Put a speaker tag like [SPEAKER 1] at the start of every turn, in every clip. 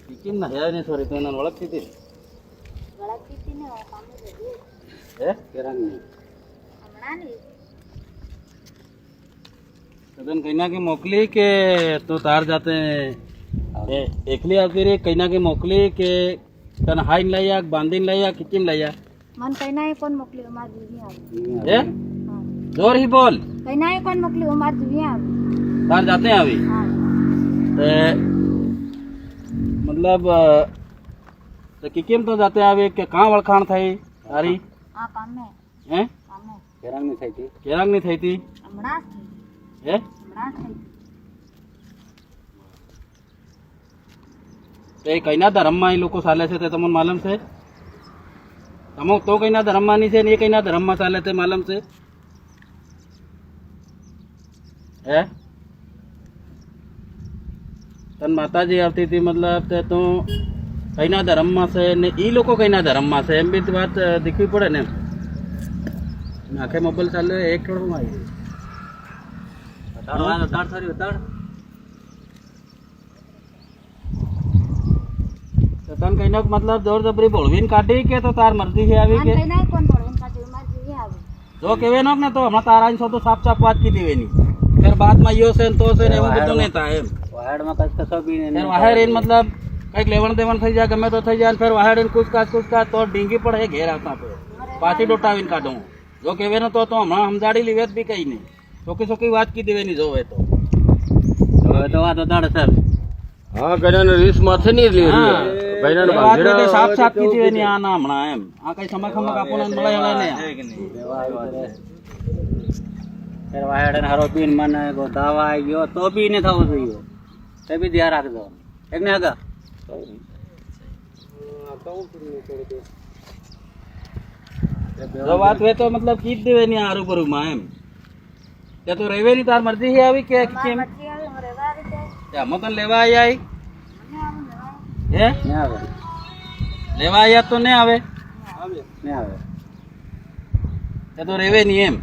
[SPEAKER 1] કેમ ના હે ને સોરી તો એને ઓળખતી હતી
[SPEAKER 2] ને કામ જ
[SPEAKER 1] હે કેરાંગ ની
[SPEAKER 2] હમણાં ની
[SPEAKER 1] તો તને કઈના કે મોકલી કે તો તાર જાતે એકલી આવતી રહી કઈના કે મોકલી કે તને હાઈન લઈ આ બાંધીને લઈ આ કે કેમ લઈ આ
[SPEAKER 2] મન કઈના કોણ મોકલ્યું માર દીદી આવી
[SPEAKER 1] હે જોર ही बोल
[SPEAKER 2] કઈના કોણ મોકલ્યું માર દીદી આવી
[SPEAKER 1] तार जाते हैं अभी
[SPEAKER 2] હા
[SPEAKER 1] मतलब तो किकेम तो जाते हैं अभी के कहाँ वळखाण થઈ તારી
[SPEAKER 2] આ કામ મે
[SPEAKER 1] હે
[SPEAKER 2] કેરાંગ ની થઈ હતી
[SPEAKER 1] કેરાંગ ની થઈ હતી
[SPEAKER 2] હમણાં
[SPEAKER 1] હે
[SPEAKER 2] હમણાં થઈ
[SPEAKER 1] તો એ કઈના ધર્મમાં એ લોકો ચાલે છે તે તમને માલુમ છે તમો તો કઈના ધર્મમાંની છે ને એ કઈના ધર્મમાં ચાલે તે માલુમ છે હે તન માતાજી આવતી હતી મતલબ તે તું કઈના ધર્મમાં છે ને એ લોકો કઈના ધર્મમાં છે એમ બી વાત દીખવી પડે ને આખે મોબાઈલ ચાલે એક થોડું આવી ઉતાર સારી ઉતાર તો તન કઈનો મતલબ જોર જબરી બોલવીને કાઢી કે તો તાર મરજી છે આવી કે
[SPEAKER 2] કઈના કોણ બોલવાનું કાઢ્યું માર દીદી આવી
[SPEAKER 1] જો કેવે નો ને તો હમણાં તારા છો તો સાફ સાફ વાત કીધી વેની ફેર બાદમાં યો છે ને તો છે ને એવું બધું નહીં થાય એમ
[SPEAKER 3] વાહડમાં કઈ કશો બી નહીં
[SPEAKER 1] ફેર વાહેર એને મતલબ કઈક લેવણ દેવણ થઈ જાય ગમે તો થઈ જાય ફેર વાહેર એને કુછ કાચ તો ડીંગી પડે ઘેર આવતા પે પાછી ડોટાવીને કાઢું જો કેવે નો તો હમણાં સમજાડી લીવેત બી કઈ નહીં ચોકી ચોકી વાત કીધી વેની જોવે તો
[SPEAKER 3] હવે તો વાત ઉતાડ સર
[SPEAKER 4] હા કઈનાને રીસ માથે નહીં લે કઈનાને
[SPEAKER 1] વાત એટલે સાફ સાફ કીધી વેની આ ના હમણાં એમ આ કઈ સમય ખમક આપણને મળે હલે ને
[SPEAKER 3] ફેર વાહડ હારો પીન મને દાવા આવી ગયો તો બી ને થવું જોઈએ તે બી ધ્યાન રાખજો એક ને આગા
[SPEAKER 1] જો વાત હોય તો મતલબ કીધ દેવે ની આરું પરું માં એમ તે તો રેવે ની તાર મરજી છે આવી કે કેમ
[SPEAKER 2] મરજી આવી હું રહેવા આવી જાય
[SPEAKER 1] તે અમે તને લેવા આયા
[SPEAKER 2] મને આવું લેવા
[SPEAKER 1] હે
[SPEAKER 3] ને આવે
[SPEAKER 1] લેવા આયા તો ને આવે
[SPEAKER 3] ને આવે
[SPEAKER 1] તે તો રેવે ની એમ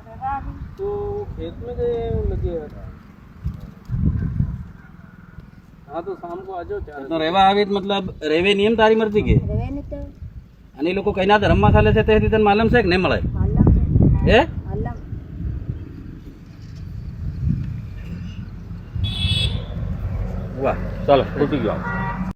[SPEAKER 2] રહેવા આવી
[SPEAKER 4] તો खेत में गए लगे हाँ तो शाम को आ जाओ
[SPEAKER 1] તે તો રેવા આવી જ મતલબ રેવે ની એમ તારી મરજી કે
[SPEAKER 2] રહેવે ની તો
[SPEAKER 1] અને એ લોકો કઈના ધર્મમાં ચાલે છે તે તને માલમ છે કે નહીં મળે
[SPEAKER 2] હાલમ
[SPEAKER 1] હે
[SPEAKER 2] હાલમ
[SPEAKER 1] વાહ
[SPEAKER 4] चलो छूट गया